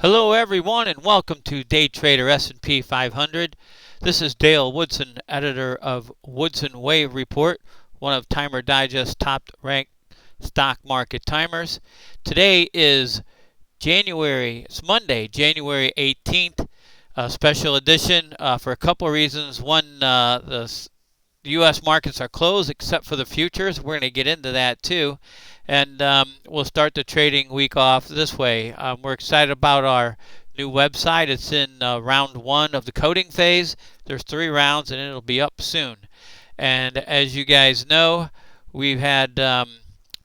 Hello everyone and welcome to Day Trader S&P 500. This is Dale Woodson, editor of Woodson Wave Report, one of Timer Digest's top-ranked stock market timers. Today is it's Monday, January 18th, a special edition for a couple of reasons. One, the U.S. markets are closed except for the futures. We're going to get into that too. And we'll start the trading week off this way. We're excited about our new website. It's in round 1 of the coding phase. There's 3 rounds and it'll be up soon. And as you guys know, we've had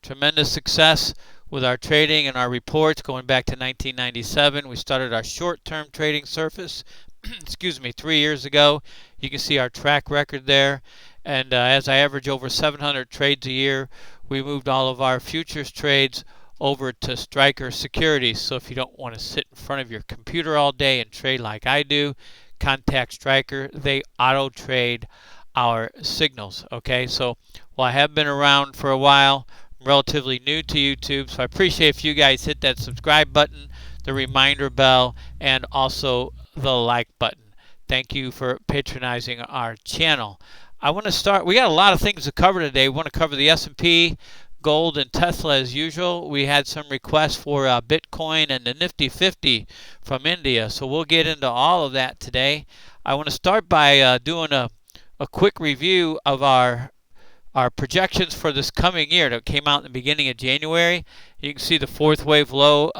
tremendous success with our trading and our reports going back to 1997. We started our short-term trading surface 3 years ago. You can see our track record there. And as I average over 700 trades a year, we moved all of our futures trades over to Striker Securities. So if you don't want to sit in front of your computer all day and trade like I do, contact Striker. They auto-trade our signals. Okay, so while I have been around for a while, I'm relatively new to YouTube, so I appreciate if you guys hit that subscribe button, the reminder bell, and also the like button. Thank you for patronizing our channel. I want to start. We got a lot of things to cover today. We want to cover the S&P, gold, and Tesla as usual. We had some requests for Bitcoin and the Nifty 50 from India, so we'll get into all of that today. I want to start by doing a quick review of our projections for this coming year that came out in the beginning of January. You can see the 4th wave low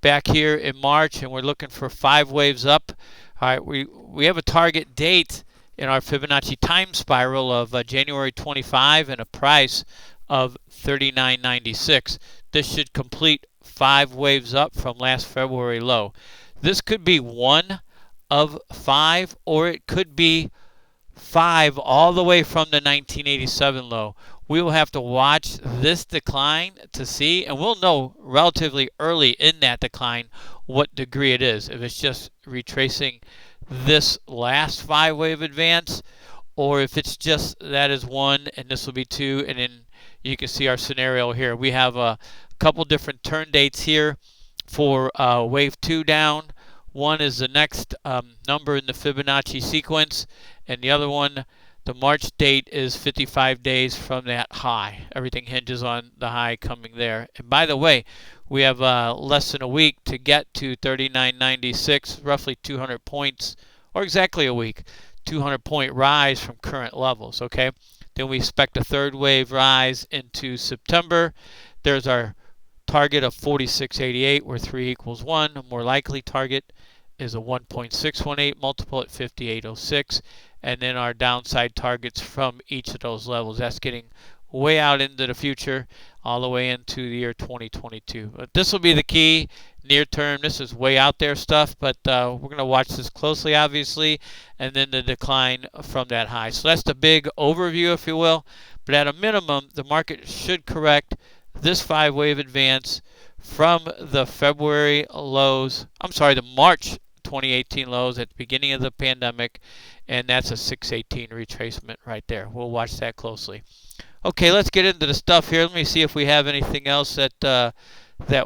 back here in March, and we're looking for 5 waves up. All right, we have a target date in our Fibonacci time spiral of January 25 and a price of 39.96. This should complete 5 waves up from last February low. This could be 1 of 5, or it could be 5 all the way from the 1987 low. We will have to watch this decline to see, and we'll know relatively early in that decline what degree it is. If it's just retracing this last 5 wave advance, or if it's just that is 1 and this will be 2, and then you can see our scenario here. We have a couple different turn dates here for wave 2 down. One is the next number in the Fibonacci sequence, and the other one, the March date, is 55 days from that high. Everything hinges on the high coming there. And by the way, we have less than a week to get to 39.96, roughly 200 points, or exactly a week, 200-point rise from current levels. Okay, then we expect a 3rd wave rise into September. There's our target of 46.88, where 3 equals 1. A more likely target is a 1.618 multiple at 58.06, and then our downside targets from each of those levels. That's getting way out into the future, all the way into the year 2022. But this will be the key near term. This is way out there stuff, but we're going to watch this closely, obviously, and then the decline from that high. So that's the big overview, if you will. But at a minimum, the market should correct this 5 wave advance from the the March 2018 lows at the beginning of the pandemic, and that's a 618 retracement right there. We'll watch that closely. Okay, let's get into the stuff here. Let me see if we have anything else that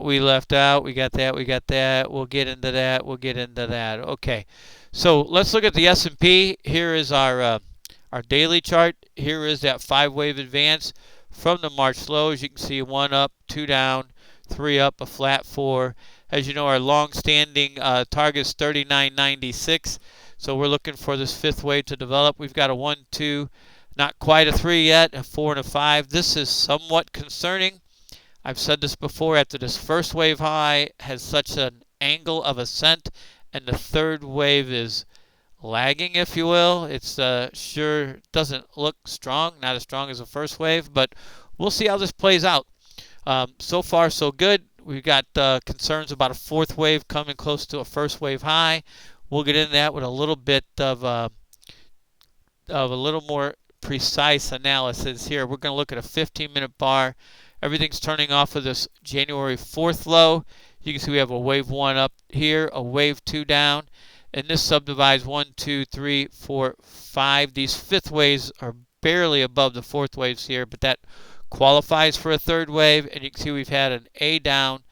we left out. We got that. We'll get into that. Okay, so let's look at the S&P. Here is our daily chart. Here is that 5 wave advance from the March lows. You can see 1 up, 2 down, 3 up, a flat 4. As you know, our long-standing target is 39.96. So we're looking for this 5th wave to develop. We've got a 1, 2, not quite a 3 yet, a 4 and a 5. This is somewhat concerning. I've said this before. After this 1st wave high has such an angle of ascent, and the 3rd wave is lagging, if you will. It's sure doesn't look strong, not as strong as the 1st wave, but we'll see how this plays out. So far, so good. We've got concerns about a 4th wave coming close to a 1st wave high. We'll get into that with a little bit of a little more precise analysis here. We're going to look at a 15-minute bar. Everything's turning off of this January 4th low. You can see we have a wave 1 up here, a wave 2 down, and this subdivides 1, 2, 3, 4, 5. These 5th waves are barely above the 4th waves here, but that qualifies for a 3rd wave, and you can see we've had an A down,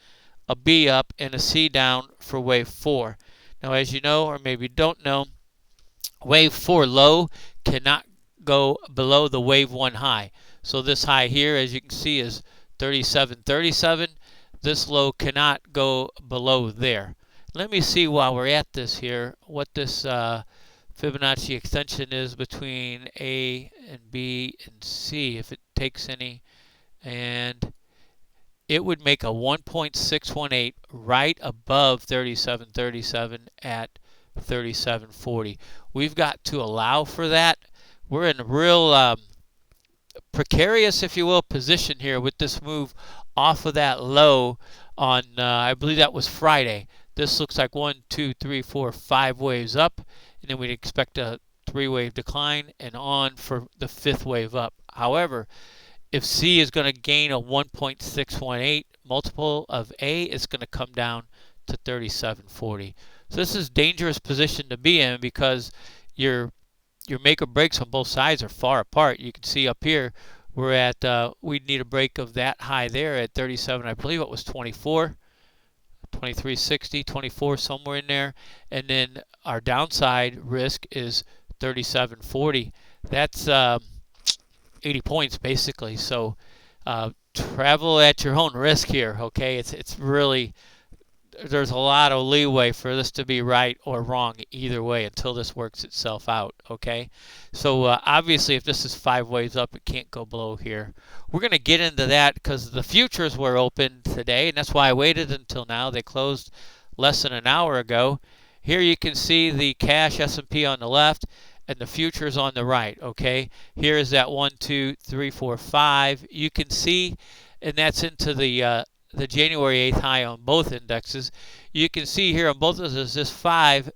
a B up, and a C down for wave 4. Now, as you know, or maybe don't know, wave 4 low cannot go below the wave 1 high. So this high here, as you can see, is 37.37. This low cannot go below there. Let me see while we're at this here what this Fibonacci extension is between A and B and C, if it takes any. And it would make a 1.618 right above 37.37 at 37.40. We've got to allow for that. We're in a real precarious, if you will, position here with this move off of that low on, I believe that was Friday. This looks like 1, 2, 3, 4, 5 waves up, and then we'd expect a 3-wave decline and on for the 5th wave up. However, if C is going to gain a 1.618 multiple of A, it's going to come down to 37.40. So this is a dangerous position to be in because your make or breaks on both sides are far apart. You can see up here we're at we'd need a break of that high there at 37. I believe it was 24, 23.60, 24, somewhere in there, and then our downside risk is 37.40. That's 80 points basically. So travel at your own risk here. Okay, it's really, there's a lot of leeway for this to be right or wrong either way until this works itself out. Okay, so obviously if this is 5 waves up, it can't go below here. We're going to get into that because the futures were open today, and that's why I waited until now. They closed less than an hour ago. Here you can see the cash S&P on the left and the futures on the right. Okay, here is that 1, 2, 3, 4, 5. You can see, and that's into the January 8th high on both indexes. You can see here on both of those, this 5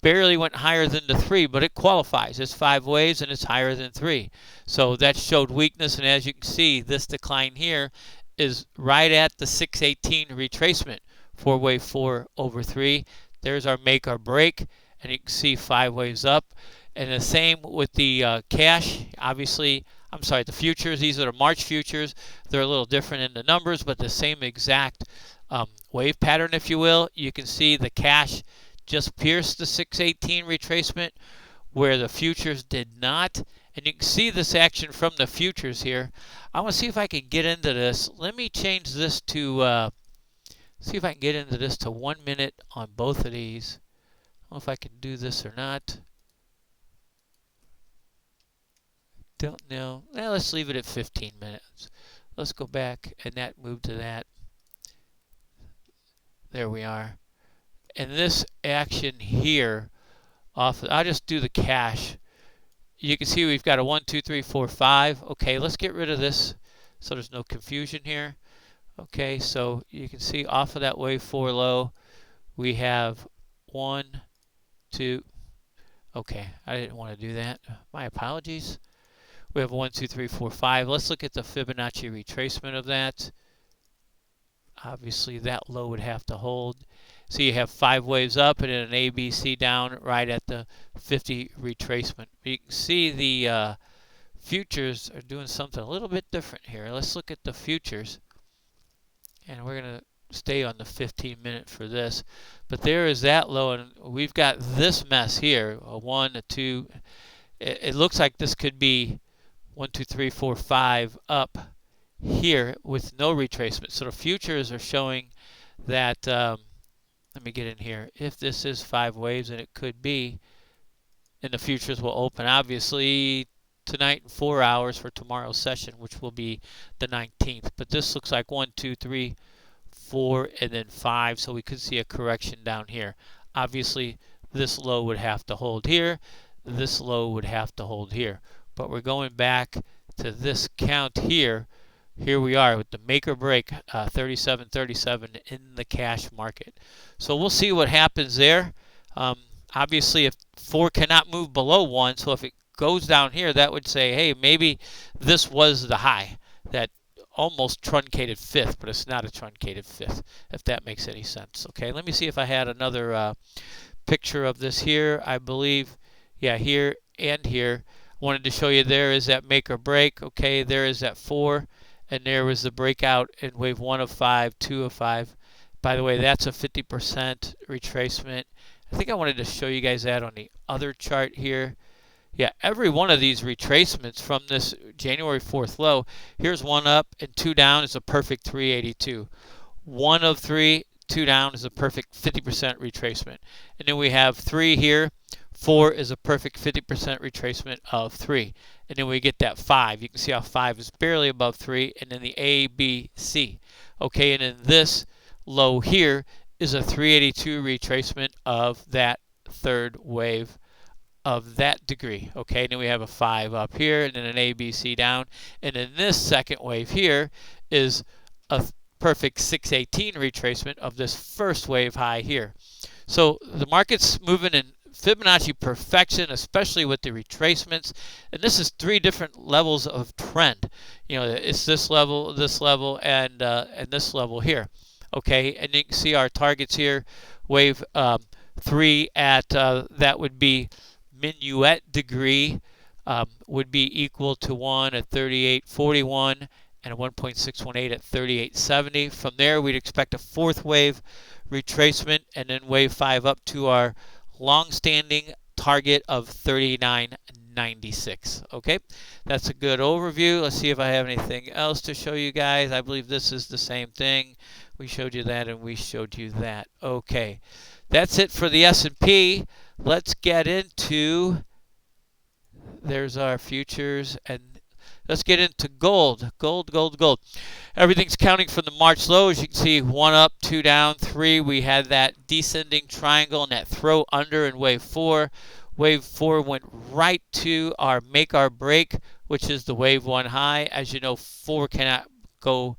barely went higher than the 3, but it qualifies. It's 5 waves and it's higher than 3. So that showed weakness, and as you can see, this decline here is right at the 618 retracement for wave 4 over 3. There's our make or break, and you can see 5 waves up. And the same with the cash. Obviously, I'm sorry, the futures. These are the March futures. They're a little different in the numbers, but the same exact wave pattern, if you will. You can see the cash just pierced the 618 retracement where the futures did not. And you can see this action from the futures here. I want to see if I can get into this. Let me change this to, see if I can get into this to 1 minute on both of these. I don't know if I can do this or not. Don't know. Well, let's leave it at 15 minutes. Let's go back and that move to that. There we are. And this action here, I'll just do the cash. You can see we've got a 1, 2, 3, 4, 5. Okay, let's get rid of this so there's no confusion here. Okay, so you can see off of that wave 4 low, we have 1, 2. Okay, I didn't want to do that. My apologies. We have 1, 2, 3, 4, 5. Let's look at the Fibonacci retracement of that. Obviously, that low would have to hold. So you have 5 waves up and then an A, B, C down right at the 50 retracement. You can see the futures are doing something a little bit different here. Let's look at the futures. And we're going to stay on the 15-minute for this. But there is that low, and we've got this mess here, a 1, a 2. It looks like this could be 1, 2, 3, 4, 5 up here with no retracement. So the futures are showing that, let me get in here, if this is 5 waves, and it could be, and the futures will open obviously tonight in 4 hours for tomorrow's session, which will be the 19th. But this looks like 1, 2, 3, 4, and then 5, so we could see a correction down here. Obviously, this low would have to hold here. This low would have to hold here. But we're going back to this count here. Here we are with the make or break, 37.37 in the cash market. So we'll see what happens there. Obviously, if 4 cannot move below 1, so if it goes down here, that would say, hey, maybe this was the high, that almost truncated 5th, but it's not a truncated 5th, if that makes any sense. Okay, let me see if I had another picture of this here. I believe, yeah, here and here. Wanted to show you there is that make or break. Okay, there is that 4, and there was the breakout in wave 1 of 5, 2 of 5. By the way, that's a 50% retracement. I think I wanted to show you guys that on the other chart here. Yeah, every one of these retracements from this January 4th low, here's one up and two down is a perfect 382. One of three, two down is a perfect 50% retracement. And then we have three here. Four is a perfect 50% retracement of three. And then we get that five. You can see how five is barely above three. And then the A, B, C. Okay, and then this low here is a 382 retracement of that third wave of that degree. Okay, and then we have a 5 up here and then an A, B, C down. And then this second wave here is a perfect 618 retracement of this first wave high here. So the market's moving in Fibonacci perfection, especially with the retracements. And this is three different levels of trend. You know, it's this level, and this level here. Okay, and you can see our targets here. Wave 3 at that would be minuet degree would be equal to 1 at 38.41 and a 1.618 at 38.70. From there, we'd expect a fourth wave retracement and then wave 5 up to our long-standing target of 39.96. Okay, that's a good overview. Let's see if I have anything else to show you guys. I believe this is the same thing. We showed you that and we showed you that. Okay, that's it for the S&P. Let's get into, there's our futures, and let's get into gold. Gold. Everything's counting from the March lows. You can see 1 up, 2 down, 3. We had that descending triangle and that throw under in wave 4. Wave 4 went right to our make or break, which is the wave 1 high. As you know, 4 cannot go,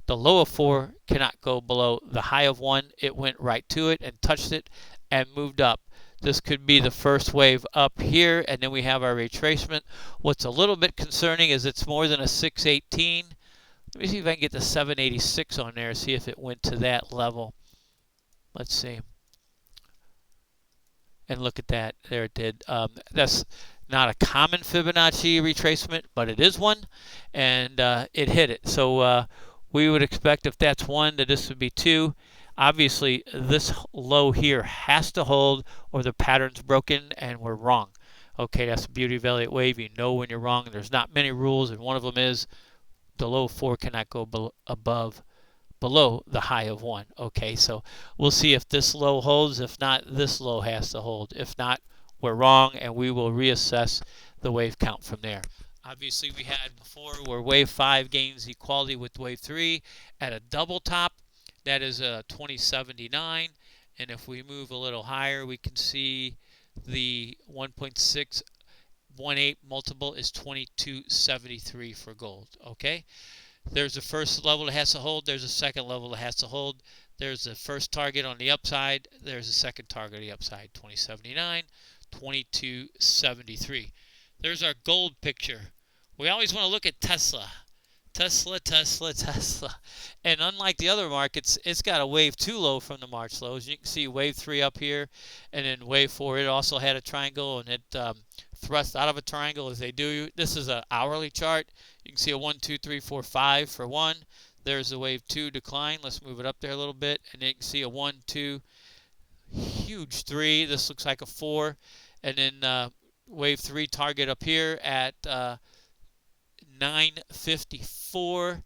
the low of 4 cannot go below the high of 1. It went right to it and touched it and moved up. This could be the first wave up here, and then we have our retracement. What's a little bit concerning is it's more than a 618. Let me see if I can get the 786 on there, see if it went to that level. Let's see. And look at that. There it did. That's not a common Fibonacci retracement, but it is one, and it hit it. So we would expect if that's 1 that this would be 2. Obviously, this low here has to hold or the pattern's broken and we're wrong. Okay, that's the beauty of Elliott Wave. You know when you're wrong. There's not many rules, and one of them is the low 4 cannot go below the high of 1. Okay, so we'll see if this low holds. If not, this low has to hold. If not, we're wrong, and we will reassess the wave count from there. Obviously, we had before where wave 5 gains equality with wave 3 at a double top. That is a 2079, and if we move a little higher, we can see the 1.618 multiple is 2273 for gold. Okay, there's the first level that has to hold. There's a second level that has to hold. There's the first target on the upside. There's a second target on the upside. 2079, 2273. There's our gold picture. We always want to look at Tesla. Tesla. And unlike the other markets, it's got a wave 2 low from the March lows. You can see wave 3 up here, and then wave 4, it also had a triangle, and it thrust out of a triangle as they do. This is an hourly chart. You can see a 1, 2, 3, 4, 5 for 1. There's a wave 2 decline. Let's move it up there a little bit, and then you can see a 1, 2, huge 3. This looks like a 4, and then wave 3 target up here at 954,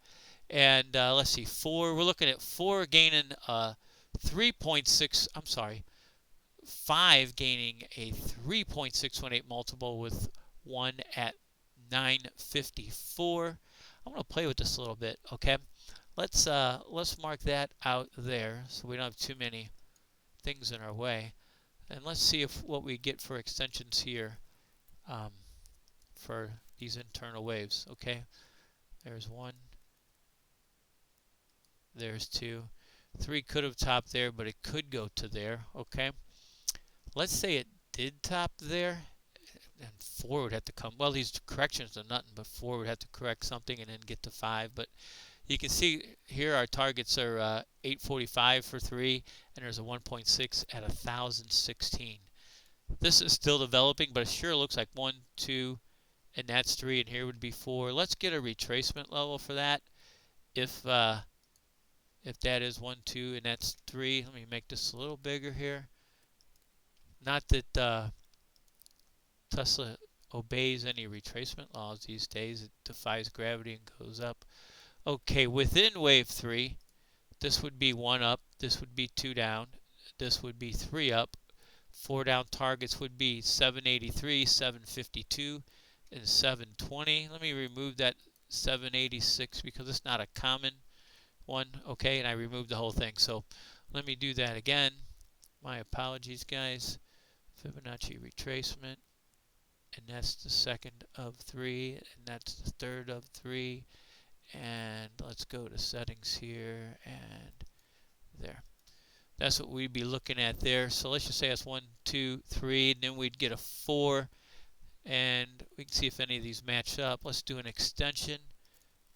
and let's see, 4. We're looking at 4 gaining 3.6. I'm sorry, 5 gaining a 3.618 multiple with 1 at 954. I'm going to play with this a little bit. Okay, let's mark that out there so we don't have too many things in our way, and let's see if what we get for extensions here for these internal waves. Okay, there's 1, there's 2, 3 could have topped there, but it could go to there. Okay, let's say it did top there, and 4 would have to come. Well, these corrections are nothing, but 4 would have to correct something and then get to 5. But you can see here our targets are 845 for 3, and there's a 1.6 at 1016. This is still developing, but it sure looks like 1, 2, and that's 3, and here would be 4. Let's get a retracement level for that. If if that is 1, 2, and that's 3. Let me make this a little bigger here. Not that Tesla obeys any retracement laws these days. It defies gravity and goes up. Okay, within wave 3, this would be 1 up, this would be 2 down, this would be 3 up. 4 down targets would be 783, 752, and 720. Let me remove that 786 because it's not a common one. Okay, and I removed the whole thing. So let me do that again. My apologies, guys. Fibonacci retracement, and that's the second of 3, and that's the third of 3. And let's go to settings here, and there. That's what we'd be looking at there. So let's just say that's 1, 2, 3, and then we'd get a 4, and we can see if any of these match up. Let's do an extension.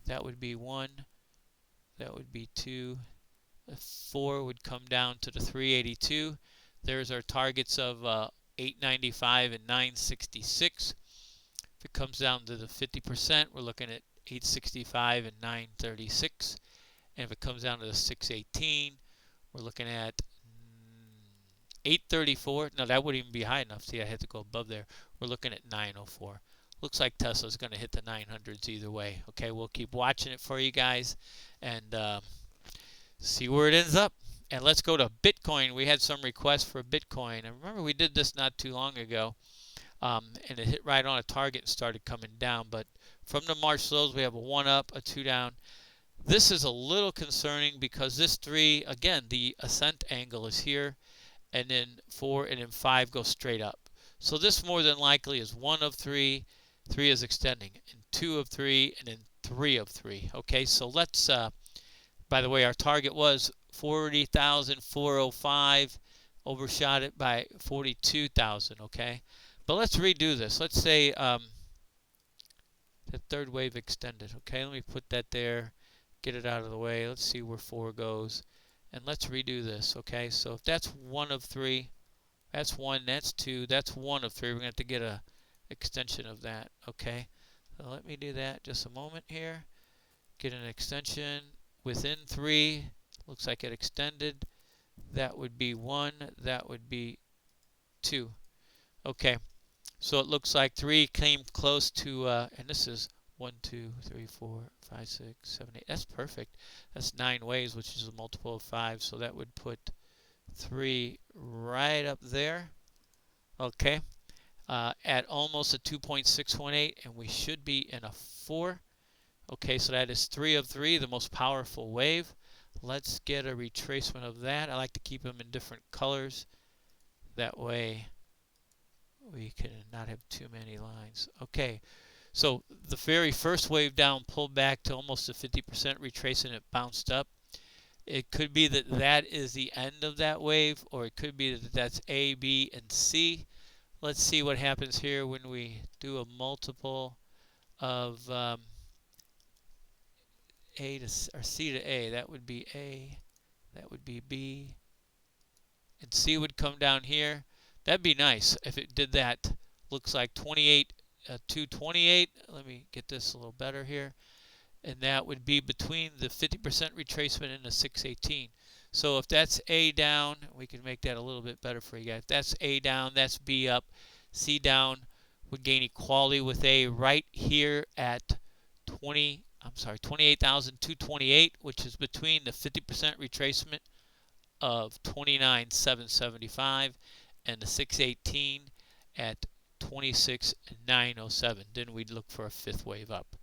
That would be 1, that would be 2, a 4 would come down to the 382. There's our targets of 895 and 966. If it comes down to the 50%, we're looking at 865 and 936. And if it comes down to the 618, we're looking at 834. No, that wouldn't even be high enough. See, I had to go above there. We're looking at 904. Looks like Tesla's going to hit the 900s either way. Okay, we'll keep watching it for you guys and see where it ends up. And let's go to Bitcoin. We had some requests for Bitcoin. And remember, we did this not too long ago. And it hit right on a target and started coming down. But from the March lows, we have a 1 up, a 2 down. This is a little concerning because this 3, again, the ascent angle is here, and then 4 and then 5 go straight up. So this more than likely is 1 of 3, 3 is extending, and 2 of 3, and then 3 of 3. Okay, so let's, by the way, our target was 40,405, overshot it by 42,000, okay? But let's redo this. Let's say the third wave extended, okay? Let me put that there. Get it out of the way. Let's see where 4 goes. And let's redo this, okay? So if that's 1 of 3, that's 1, that's 2, that's 1 of 3. We're going to have to get a extension of that, okay? So let me do that just a moment here. Get an extension within 3. Looks like it extended. That would be 1. That would be 2. Okay. So it looks like 3 came close to, and this is 1, 2, 3, 4, 5, 6, 7, 8. That's perfect. That's 9 waves, which is a multiple of 5. So that would put 3 right up there. Okay. At almost a 2.618, and we should be in a 4. Okay, so that is 3 of 3, the most powerful wave. Let's get a retracement of that. I like to keep them in different colors. That way we can not have too many lines. Okay, so the very first wave down pulled back to almost a 50% retrace, and it bounced up. It could be that that is the end of that wave, or it could be that that's A, B, and C. Let's see what happens here when we do a multiple of A to or C to A. That would be A, that would be B, and C would come down here. That'd be nice if it did that. Looks like 28 to 28. Let me get this a little better here. And that would be between the 50% retracement and the 618. So if that's A down, we can make that a little bit better for you guys. If that's A down, that's B up. C down would gain equality with A right here at 28,228, which is between the 50% retracement of 29,775 and the 618 at 26,907. Then we'd look for a 5th wave up.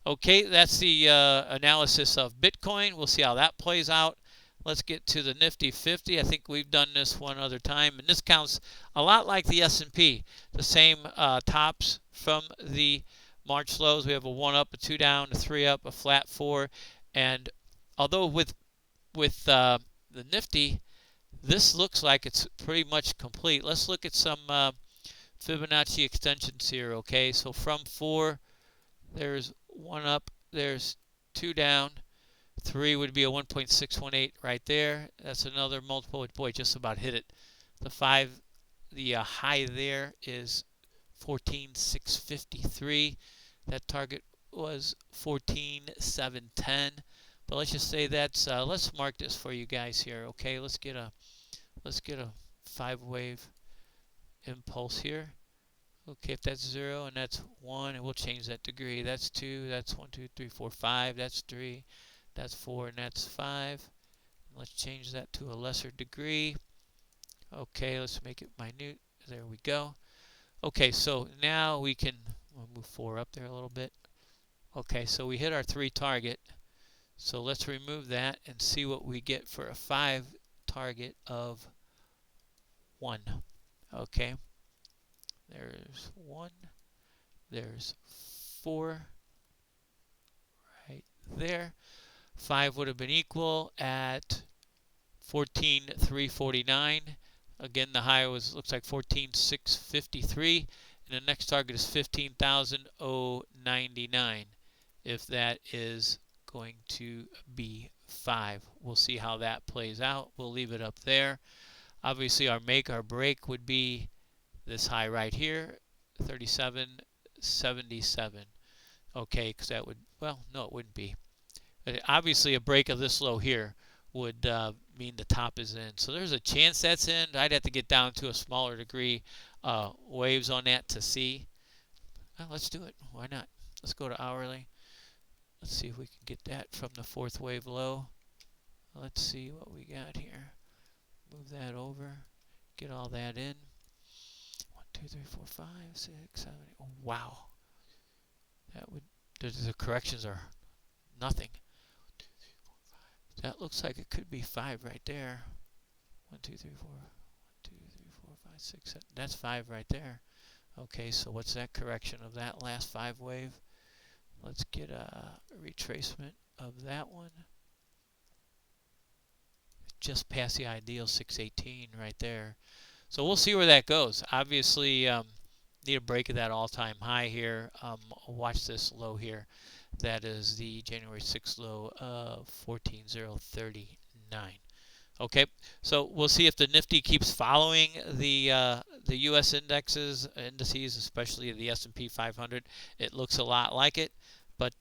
Okay, that's the analysis of Bitcoin. We'll see how that plays out. Let's get to the Nifty 50. I think we've done this one other time, and this counts a lot like the S&P. The same tops from the March lows. We have a 1 up, a 2 down, a 3 up, a flat 4. And although with the Nifty, this looks like it's pretty much complete. Let's look at some Fibonacci extensions here, okay? So from 4, there's 1 up, there's 2 down, 3 would be a 1.618 right there. That's another multiple. Boy, just about hit it. The 5, the high there is 14,653. That target was 14,710. But let's just say that's let's mark this for you guys here. Okay, let's get a 5-wave impulse here. Okay, if that's 0 and that's 1, and we'll change that degree. That's 2, that's 1, 2, 3, 4, 5, that's 3, that's 4, and that's 5. Let's change that to a lesser degree. Okay, let's make it minute. There we go. Okay, so now we can we'll move 4 up there a little bit. Okay, so we hit our 3 target. So let's remove that and see what we get for a 5 target of 1. Okay, there's 1, there's 4 right there. 5 would have been equal at 14,349. Again, the high looks like 14,653, and the next target is 15,099. If that is going to be 5, we'll see how that plays out. We'll leave it up there. Obviously, our make or break would be this high right here, 37.77. Okay, because that would, well, no, it wouldn't be. Obviously, a break of this low here would mean the top is in. So there's a chance that's in. I'd have to get down to a smaller degree waves on that to see. Well, let's do it. Why not? Let's go to hourly. Let's see if we can get that from the 4th wave low. Let's see what we got here. Move that over. Get all that in. 1, 2, 3, 4, 5, 6, 7, 8. Oh, wow. That would, the corrections are nothing. That looks like it could be 5 right there. 1, 2, 3, 4. 1, 2, 3, 4, 5, 6, 7. That's 5 right there. Okay, so what's that correction of that last 5 wave? Let's get a retracement of that one. Just past the ideal 618 right there. So we'll see where that goes. Obviously, need a break of that all-time high here. Watch this low here. That is the January 6th low of 14,039. Okay, so we'll see if the Nifty keeps following the U.S. indices, especially the S&P 500. It looks a lot like it, but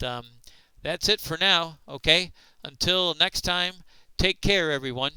that's it for now. Okay, until next time, take care, everyone.